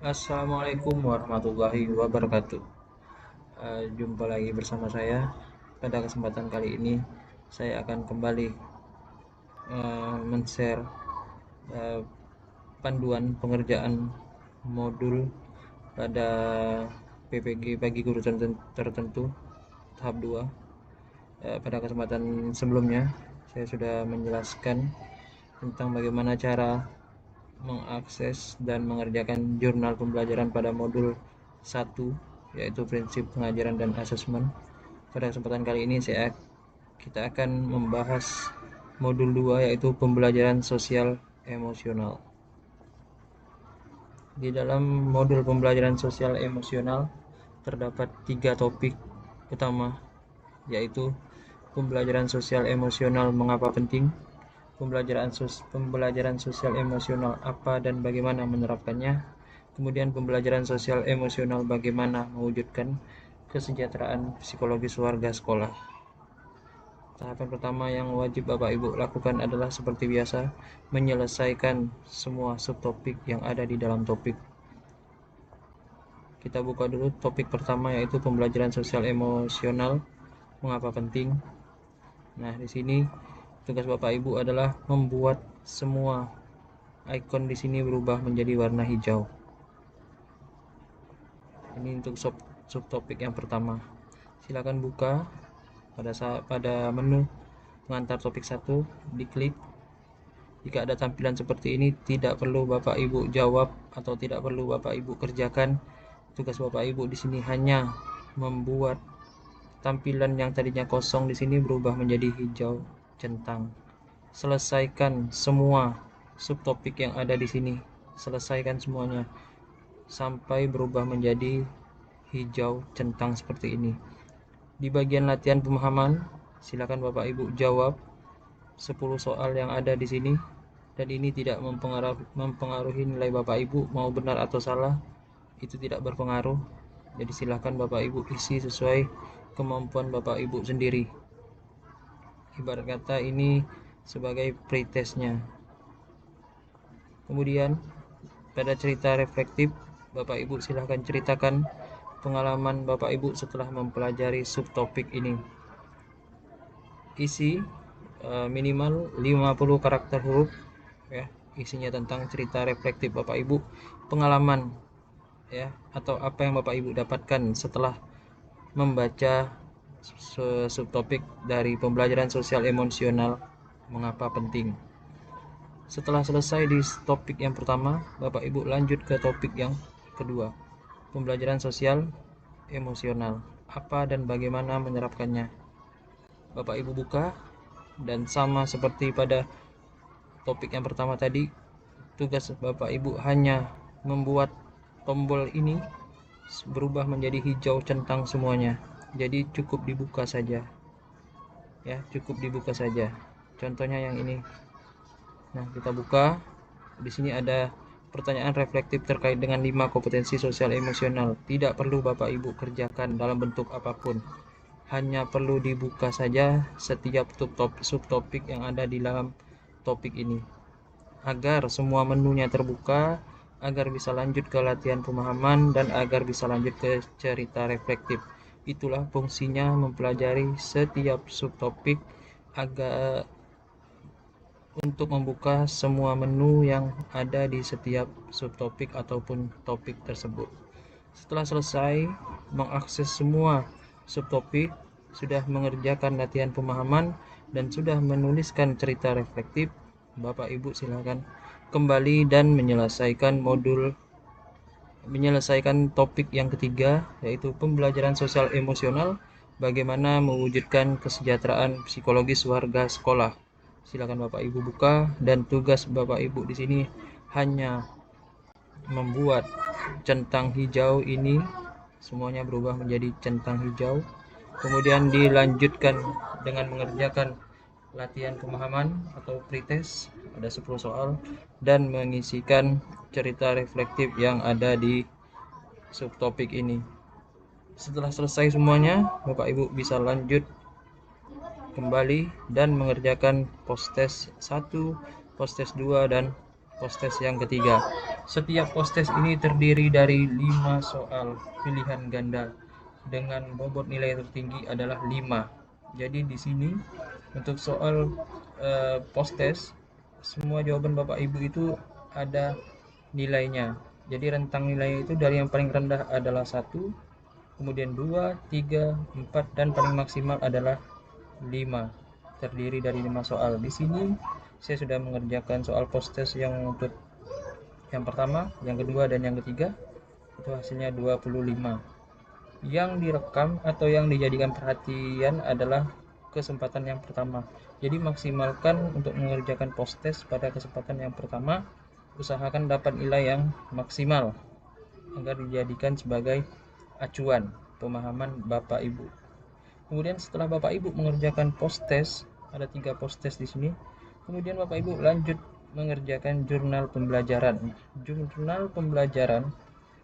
Assalamualaikum warahmatullahi wabarakatuh. Jumpa lagi bersama saya. Pada kesempatan kali ini, saya akan kembali men-share uh, panduan pengerjaan modul pada PPG bagi guru tertentu tahap 2. Pada kesempatan sebelumnya, saya sudah menjelaskan tentang bagaimana cara mengakses dan mengerjakan jurnal pembelajaran pada modul 1, yaitu prinsip pengajaran dan asesmen. Pada kesempatan kali ini kita akan membahas modul 2, yaitu pembelajaran sosial emosional. Di dalam modul pembelajaran sosial emosional terdapat 3 topik utama, yaitu pembelajaran sosial emosional mengapa penting, pembelajaran sosial emosional apa dan bagaimana menerapkannya, kemudian pembelajaran sosial emosional bagaimana mewujudkan kesejahteraan psikologis warga sekolah. Tahapan pertama yang wajib Bapak Ibu lakukan adalah seperti biasa, menyelesaikan semua subtopik yang ada di dalam topik. Kita buka dulu topik pertama, yaitu pembelajaran sosial emosional mengapa penting. Nah, di sini tugas Bapak Ibu adalah membuat semua icon di sini berubah menjadi warna hijau. Ini untuk subtopik yang pertama. Silakan buka pada menu pengantar topik 1, diklik. Jika ada tampilan seperti ini, tidak perlu Bapak Ibu jawab atau tidak perlu Bapak Ibu kerjakan. Tugas Bapak Ibu di sini hanya membuat tampilan yang tadinya kosong di sini berubah menjadi hijau centang. Selesaikan semua subtopik yang ada di sini. Selesaikan semuanya sampai berubah menjadi hijau centang seperti ini. Di bagian latihan pemahaman, silakan Bapak Ibu jawab 10 soal yang ada di sini, dan ini tidak mempengaruhi nilai Bapak Ibu mau benar atau salah, itu tidak berpengaruh. Jadi silakan Bapak Ibu isi sesuai kemampuan Bapak Ibu sendiri. Ibarat kata ini sebagai pretestnya. Kemudian pada cerita reflektif, Bapak Ibu silahkan ceritakan pengalaman Bapak Ibu setelah mempelajari subtopik ini. Isi minimal 50 karakter huruf, ya, isinya tentang cerita reflektif Bapak Ibu, pengalaman, ya, atau apa yang Bapak Ibu dapatkan setelah membaca subtopik dari pembelajaran sosial emosional mengapa penting. Setelah selesai di topik yang pertama, Bapak Ibu lanjut ke topik yang kedua, pembelajaran sosial emosional apa dan bagaimana menerapkannya. Bapak Ibu buka, dan sama seperti pada topik yang pertama tadi, tugas Bapak Ibu hanya membuat tombol ini berubah menjadi hijau centang semuanya. Jadi cukup dibuka saja, ya, cukup dibuka saja. Contohnya yang ini. Nah, kita buka. Di sini ada pertanyaan reflektif terkait dengan 5 kompetensi sosial emosional. Tidak perlu Bapak Ibu kerjakan dalam bentuk apapun. Hanya perlu dibuka saja setiap subtopik yang ada di dalam topik ini, agar semua menunya terbuka, agar bisa lanjut ke latihan pemahaman, dan agar bisa lanjut ke cerita reflektif. Itulah fungsinya mempelajari setiap subtopik, agar untuk membuka semua menu yang ada di setiap subtopik ataupun topik tersebut. Setelah selesai mengakses semua subtopik, sudah mengerjakan latihan pemahaman, dan sudah menuliskan cerita reflektif, Bapak Ibu silakan kembali dan menyelesaikan topik yang ketiga, yaitu pembelajaran sosial emosional bagaimana mewujudkan kesejahteraan psikologis warga sekolah. Silakan Bapak Ibu buka, dan tugas Bapak Ibu di sini hanya membuat centang hijau ini semuanya berubah menjadi centang hijau. Kemudian dilanjutkan dengan mengerjakan latihan pemahaman atau pretest, ada 10 soal, dan mengisikan cerita reflektif yang ada di subtopik ini. Setelah selesai semuanya, Bapak Ibu bisa lanjut kembali dan mengerjakan post test 1, post test 2, dan Postes yang ketiga. Setiap postes ini terdiri dari 5 soal pilihan ganda dengan bobot nilai tertinggi adalah 5. Jadi di sini untuk soal postes semua jawaban Bapak Ibu itu ada nilainya. Jadi rentang nilai itu dari yang paling rendah adalah 1, kemudian 2, 3, 4 dan paling maksimal adalah 5. Terdiri dari 5 soal. Di sini saya sudah mengerjakan soal postes yang untuk yang pertama, yang kedua dan yang ketiga. Itu hasilnya 25. Yang direkam atau yang dijadikan perhatian adalah kesempatan yang pertama. Jadi maksimalkan untuk mengerjakan postes pada kesempatan yang pertama. Usahakan dapat nilai yang maksimal agar dijadikan sebagai acuan pemahaman Bapak Ibu. Kemudian setelah Bapak Ibu mengerjakan postes, ada 3 postes di sini. Kemudian Bapak Ibu lanjut mengerjakan jurnal pembelajaran. Jurnal pembelajaran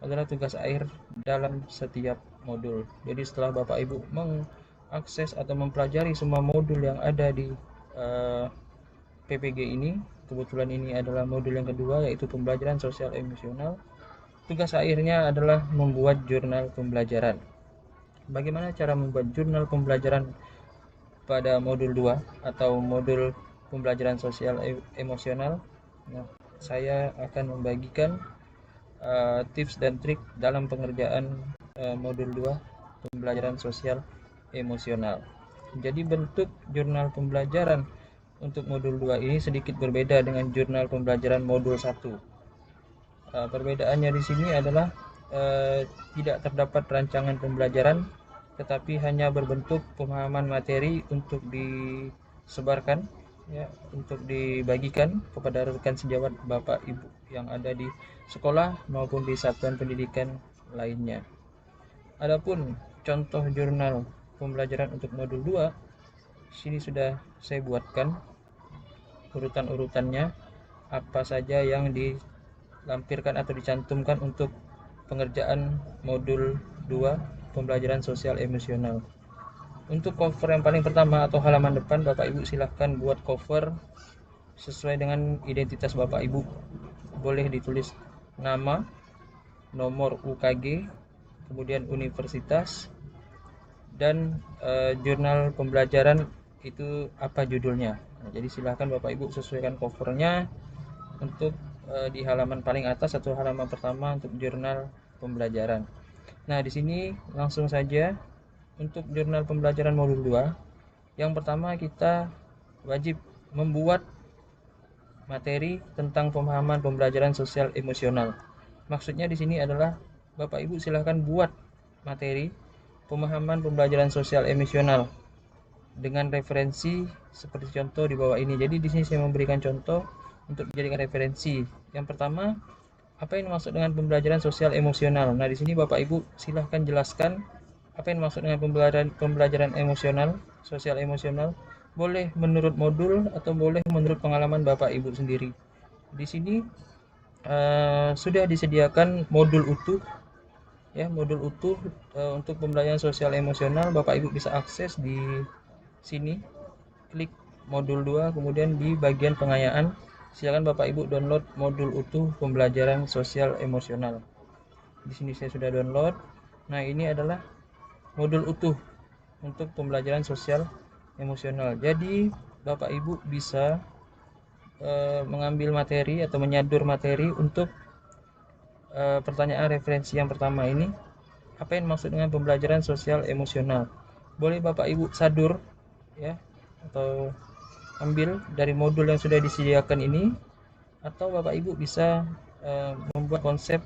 adalah tugas akhir dalam setiap modul. Jadi setelah Bapak Ibu mengakses atau mempelajari semua modul yang ada di PPG ini, kebetulan ini adalah modul yang kedua yaitu pembelajaran sosial emosional. Tugas akhirnya adalah membuat jurnal pembelajaran. Bagaimana cara membuat jurnal pembelajaran pada modul 2 atau modul pembelajaran sosial emosional? Nah, saya akan membagikan tips dan trik dalam pengerjaan modul 2 pembelajaran sosial emosional. Jadi bentuk jurnal pembelajaran untuk modul 2 ini sedikit berbeda dengan jurnal pembelajaran modul 1. Perbedaannya di sini adalah tidak terdapat rancangan pembelajaran, tetapi hanya berbentuk pemahaman materi untuk disebarkan, ya, untuk dibagikan kepada rekan sejawat Bapak Ibu yang ada di sekolah maupun di satuan pendidikan lainnya. Adapun contoh jurnal pembelajaran untuk modul 2, sini sudah saya buatkan urutan-urutannya apa saja yang dilampirkan atau dicantumkan untuk pengerjaan modul 2 pembelajaran sosial emosional. Untuk cover yang paling pertama atau halaman depan, Bapak Ibu silahkan buat cover sesuai dengan identitas Bapak Ibu. Boleh ditulis nama, nomor UKG, kemudian universitas, dan jurnal pembelajaran itu apa judulnya. Nah, jadi silahkan Bapak Ibu sesuaikan covernya untuk di halaman paling atas atau halaman pertama untuk jurnal pembelajaran. Nah, di sini langsung saja untuk jurnal pembelajaran modul 2. Yang pertama kita wajib membuat materi tentang pemahaman pembelajaran sosial emosional. Maksudnya di sini adalah Bapak Ibu silahkan buat materi pemahaman pembelajaran sosial emosional dengan referensi seperti contoh di bawah ini. Jadi di sini saya memberikan contoh untuk dijadikan referensi. Yang pertama, apa yang dimaksud dengan pembelajaran sosial emosional? Nah, di sini Bapak Ibu silahkan jelaskan apa yang dimaksud dengan pembelajaran emosional, sosial emosional. Boleh menurut modul atau boleh menurut pengalaman Bapak Ibu sendiri. Di sini sudah disediakan modul utuh, ya, modul utuh untuk pembelajaran sosial emosional. Bapak Ibu bisa akses di sini, klik modul 2, kemudian di bagian pengayaan silakan Bapak Ibu download modul utuh pembelajaran sosial emosional. Di sini saya sudah download. Nah, ini adalah modul utuh untuk pembelajaran sosial emosional. Jadi Bapak Ibu bisa mengambil materi atau menyadur materi untuk pertanyaan referensi yang pertama ini. Apa yang maksud dengan pembelajaran sosial emosional? Boleh Bapak Ibu sadur, ya, atau ambil dari modul yang sudah disediakan ini, atau Bapak Ibu bisa membuat konsep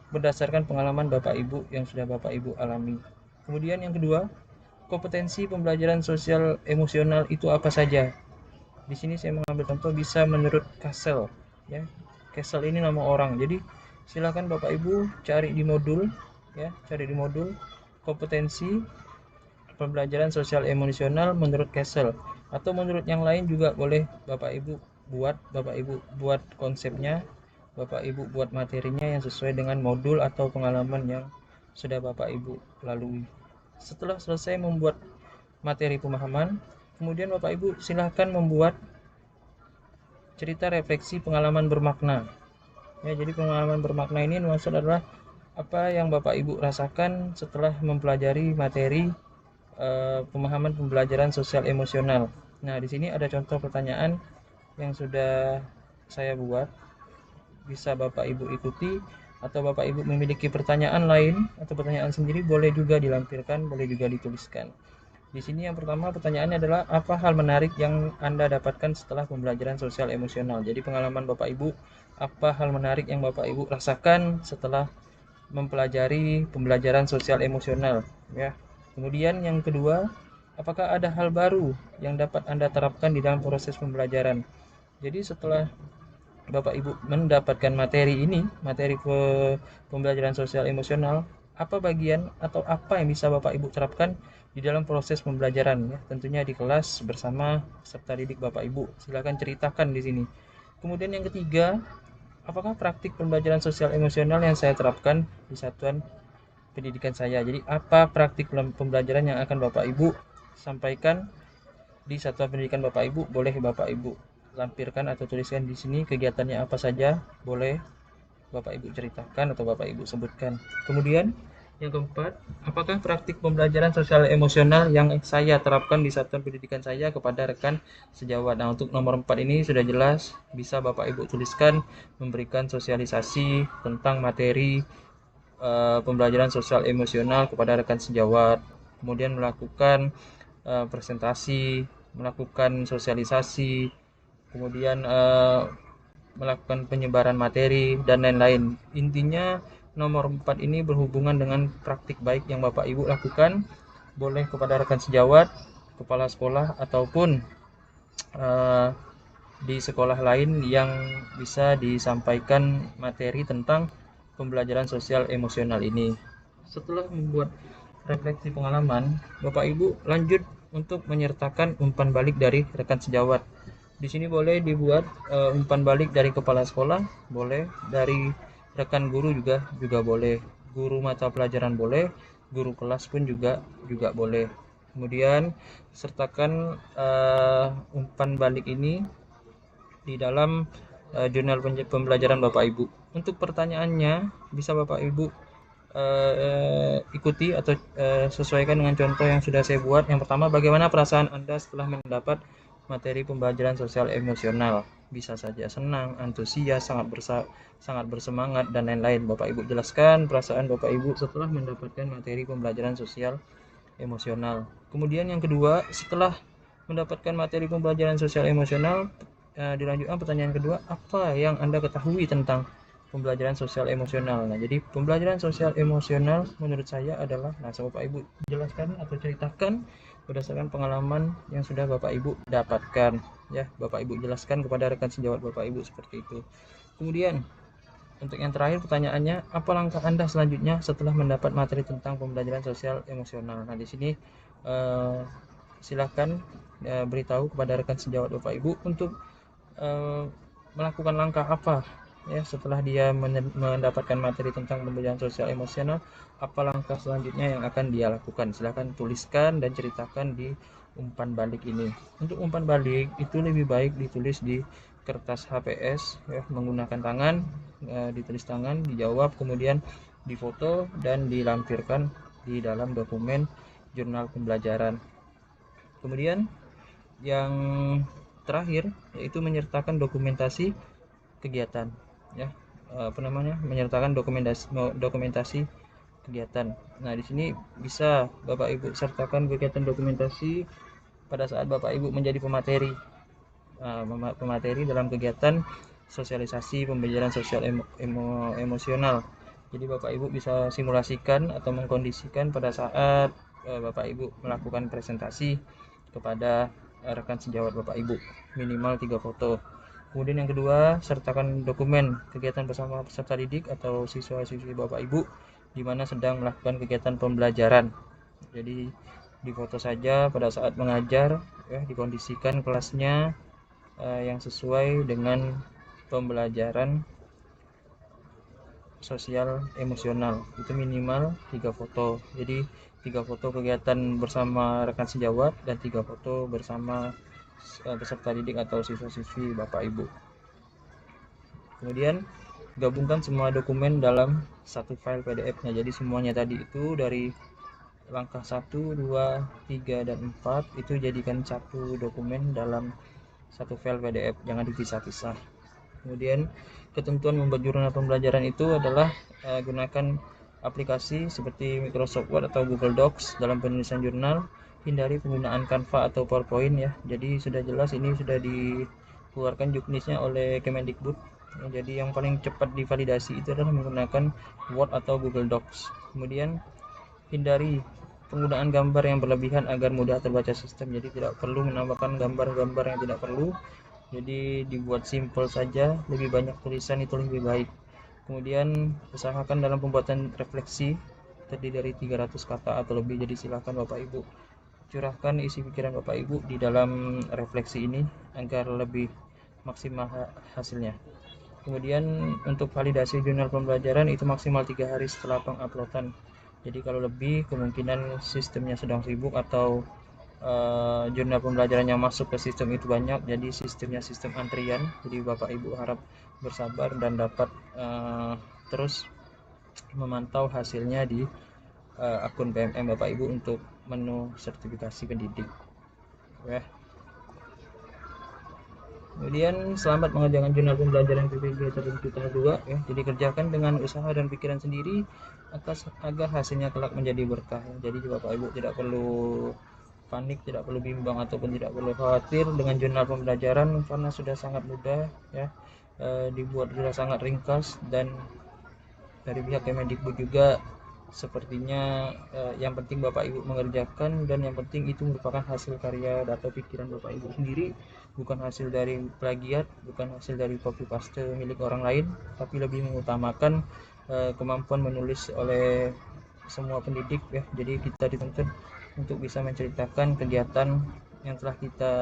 berdasarkan pengalaman Bapak Ibu yang sudah Bapak Ibu alami. Kemudian yang kedua, kompetensi pembelajaran sosial emosional itu apa saja? Di sini saya mengambil contoh bisa menurut Castle, ya. Castle ini nama orang. Jadi silakan Bapak Ibu cari di modul, ya, cari di modul kompetensi pembelajaran sosial emosional menurut Castle, atau menurut yang lain juga boleh Bapak Ibu buat konsepnya, Bapak Ibu buat materinya yang sesuai dengan modul atau pengalaman yang sudah Bapak Ibu lalui. Setelah selesai membuat materi pemahaman, kemudian Bapak Ibu silahkan membuat cerita refleksi pengalaman bermakna. Ya, jadi pengalaman bermakna ini maksud adalah apa yang Bapak Ibu rasakan setelah mempelajari materi pemahaman pembelajaran sosial emosional. Nah, di sini ada contoh pertanyaan yang sudah saya buat. Bisa Bapak Ibu ikuti, atau Bapak Ibu memiliki pertanyaan lain atau pertanyaan sendiri, boleh juga dilampirkan, boleh juga dituliskan. Di sini yang pertama pertanyaannya adalah apa hal menarik yang Anda dapatkan setelah pembelajaran sosial emosional. Jadi pengalaman Bapak Ibu, apa hal menarik yang Bapak Ibu rasakan setelah mempelajari pembelajaran sosial emosional, ya. Kemudian yang kedua, apakah ada hal baru yang dapat Anda terapkan di dalam proses pembelajaran. Jadi setelah Bapak Ibu mendapatkan materi ini, materi pembelajaran sosial emosional, apa bagian atau apa yang bisa Bapak Ibu terapkan di dalam proses pembelajaran, ya, tentunya di kelas bersama peserta didik Bapak Ibu. Silakan ceritakan di sini. Kemudian yang ketiga, apakah praktik pembelajaran sosial emosional yang saya terapkan di satuan pendidikan saya. Jadi apa praktik pembelajaran yang akan Bapak Ibu sampaikan di satuan pendidikan Bapak Ibu, boleh Bapak Ibu lampirkan atau tuliskan di sini kegiatannya apa saja, boleh Bapak Ibu ceritakan atau Bapak Ibu sebutkan. Kemudian yang keempat, apakah praktik pembelajaran sosial emosional yang saya terapkan di satuan pendidikan saya kepada rekan sejawat. Nah, untuk nomor 4 ini sudah jelas, bisa Bapak Ibu tuliskan memberikan sosialisasi tentang materi pembelajaran sosial emosional kepada rekan sejawat, kemudian melakukan presentasi, melakukan sosialisasi, kemudian melakukan penyebaran materi dan lain-lain. Intinya nomor 4 ini berhubungan dengan praktik baik yang Bapak Ibu lakukan, boleh kepada rekan sejawat, kepala sekolah, ataupun di sekolah lain yang bisa disampaikan materi tentang pembelajaran sosial emosional ini. Setelah membuat refleksi pengalaman, Bapak Ibu lanjut untuk menyertakan umpan balik dari rekan sejawat. Di sini boleh dibuat umpan balik dari kepala sekolah, boleh dari rekan guru juga boleh, guru mata pelajaran boleh, guru kelas pun juga boleh. Kemudian sertakan umpan balik ini di dalam jurnal pembelajaran Bapak Ibu. Untuk pertanyaannya bisa Bapak Ibu ikuti atau sesuaikan dengan contoh yang sudah saya buat. Yang pertama, bagaimana perasaan Anda setelah mendapat materi pembelajaran sosial emosional? Bisa saja senang, antusias, sangat bersemangat, dan lain-lain. Bapak Ibu jelaskan perasaan Bapak Ibu setelah mendapatkan materi pembelajaran sosial emosional. Kemudian yang kedua, setelah mendapatkan materi pembelajaran sosial emosional, dilanjutkan pertanyaan kedua, apa yang Anda ketahui tentang pembelajaran sosial emosional. Nah, jadi pembelajaran sosial emosional menurut saya adalah, nah, Bapak Ibu jelaskan atau ceritakan berdasarkan pengalaman yang sudah Bapak Ibu dapatkan, ya. Bapak Ibu jelaskan kepada rekan sejawat Bapak Ibu seperti itu. Kemudian untuk yang terakhir pertanyaannya, apa langkah Anda selanjutnya setelah mendapat materi tentang pembelajaran sosial emosional? Nah, di sini silakan beritahu kepada rekan sejawat Bapak Ibu untuk melakukan langkah apa, ya, setelah dia mendapatkan materi tentang pembelajaran sosial emosional, apa langkah selanjutnya yang akan dia lakukan. Silahkan tuliskan dan ceritakan di umpan balik ini. Untuk umpan balik itu lebih baik ditulis di kertas HPS, ya, menggunakan tangan, ditulis tangan, dijawab, kemudian difoto dan dilampirkan di dalam dokumen jurnal pembelajaran. Kemudian yang terakhir yaitu menyertakan dokumentasi kegiatan, ya, menyertakan dokumentasi kegiatan. Nah, di sini bisa Bapak Ibu sertakan kegiatan dokumentasi pada saat Bapak Ibu menjadi pemateri dalam kegiatan sosialisasi pembelajaran sosial emosional. Jadi Bapak Ibu bisa simulasikan atau mengkondisikan pada saat Bapak Ibu melakukan presentasi kepada rekan sejawat Bapak Ibu, minimal 3 foto. Kemudian yang kedua, sertakan dokumen kegiatan bersama peserta didik atau siswa-siswi Bapak Ibu di mana sedang melakukan kegiatan pembelajaran. Jadi difoto saja pada saat mengajar, ya, dikondisikan kelasnya yang sesuai dengan pembelajaran sosial emosional. Itu minimal 3 foto. Jadi 3 foto kegiatan bersama rekan sejawat dan 3 foto bersama peserta didik atau siswa-siswi Bapak Ibu. Kemudian gabungkan semua dokumen dalam satu file PDF-nya. Jadi semuanya tadi itu dari langkah 1, 2, 3, dan 4 itu jadikan satu dokumen dalam satu file PDF, jangan dipisah-pisah. Kemudian ketentuan membuat jurnal pembelajaran itu adalah gunakan aplikasi seperti Microsoft Word atau Google Docs dalam penulisan jurnal. Hindari penggunaan Canva atau PowerPoint ya. Jadi sudah jelas ini sudah dikeluarkan juknisnya oleh Kemendikbud. Jadi yang paling cepat divalidasi itu adalah menggunakan Word atau Google Docs. Kemudian hindari penggunaan gambar yang berlebihan agar mudah terbaca sistem. Jadi tidak perlu menambahkan gambar-gambar yang tidak perlu. Jadi dibuat simple saja, lebih banyak tulisan itu lebih baik. Kemudian usahakan dalam pembuatan refleksi terdiri dari 300 kata atau lebih. Jadi silakan Bapak Ibu curahkan isi pikiran Bapak Ibu di dalam refleksi ini agar lebih maksimal hasilnya. Kemudian untuk validasi jurnal pembelajaran itu maksimal 3 hari setelah penguploadan. Jadi kalau lebih kemungkinan sistemnya sedang sibuk atau jurnal pembelajarannya masuk ke sistem itu banyak, jadi sistemnya sistem antrian. Jadi Bapak Ibu harap bersabar dan dapat terus memantau hasilnya di akun PMM Bapak Ibu untuk menu sertifikasi pendidik ya. Kemudian selamat mengerjakan jurnal pembelajaran PPG tertentu tahap 2 ya. Jadi kerjakan dengan usaha dan pikiran sendiri agar hasilnya kelak menjadi berkah ya. Jadi Bapak Ibu tidak perlu panik, tidak perlu bimbang ataupun tidak perlu khawatir dengan jurnal pembelajaran karena sudah sangat mudah ya. Dibuat sudah sangat ringkas dan dari pihak Kemendikbud juga sepertinya yang penting Bapak Ibu mengerjakan dan yang penting itu merupakan hasil karya atau pikiran Bapak Ibu sendiri, bukan hasil dari plagiat, bukan hasil dari copy paste milik orang lain, tapi lebih mengutamakan kemampuan menulis oleh semua pendidik ya. Jadi kita dituntut untuk bisa menceritakan kegiatan yang telah kita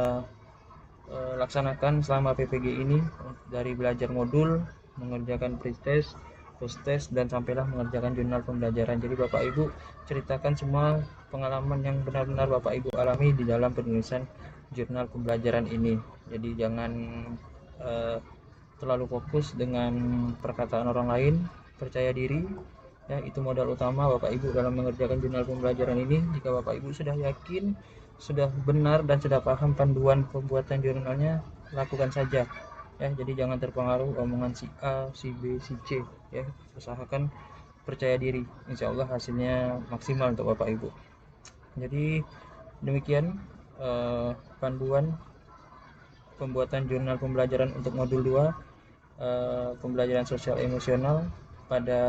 laksanakan selama PPG ini, dari belajar modul, mengerjakan pretest, post-test, dan sampailah mengerjakan jurnal pembelajaran. Jadi Bapak Ibu ceritakan semua pengalaman yang benar-benar Bapak Ibu alami di dalam penulisan jurnal pembelajaran ini. Jadi jangan terlalu fokus dengan perkataan orang lain, percaya diri ya, itu modal utama Bapak Ibu dalam mengerjakan jurnal pembelajaran ini. Jika Bapak Ibu sudah yakin, sudah benar dan sudah paham panduan pembuatan jurnalnya, lakukan saja ya. Jadi jangan terpengaruh omongan si A, si B, si C ya. Usahakan percaya diri, insya Allah hasilnya maksimal untuk Bapak Ibu. Jadi demikian panduan pembuatan jurnal pembelajaran untuk modul 2 pembelajaran sosial emosional pada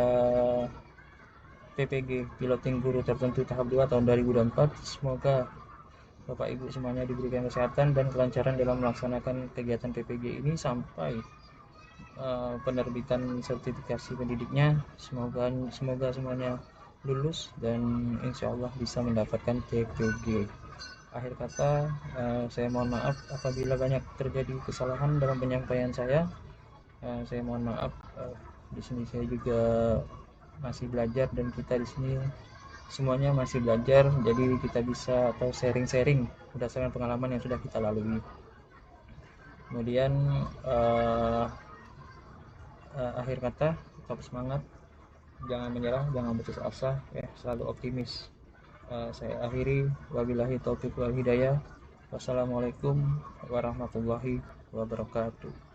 PPG Piloting Guru Tertentu tahap 2 tahun 2024. Semoga Bapak Ibu semuanya diberikan kesehatan dan kelancaran dalam melaksanakan kegiatan PPG ini sampai penerbitan sertifikasi pendidiknya. Semoga semuanya lulus dan insya Allah bisa mendapatkan PPG. Akhir kata, saya mohon maaf apabila banyak terjadi kesalahan dalam penyampaian saya. Saya mohon maaf. Di sini saya juga masih belajar dan kita di sini semuanya masih belajar, jadi kita bisa atau sharing-sharing berdasarkan pengalaman yang sudah kita lalui. Kemudian akhir kata, tetap semangat, jangan menyerah, jangan putus asa ya, selalu optimis. Saya akhiri, wabillahi taufiq wal hidayah. Wassalamualaikum warahmatullahi wabarakatuh.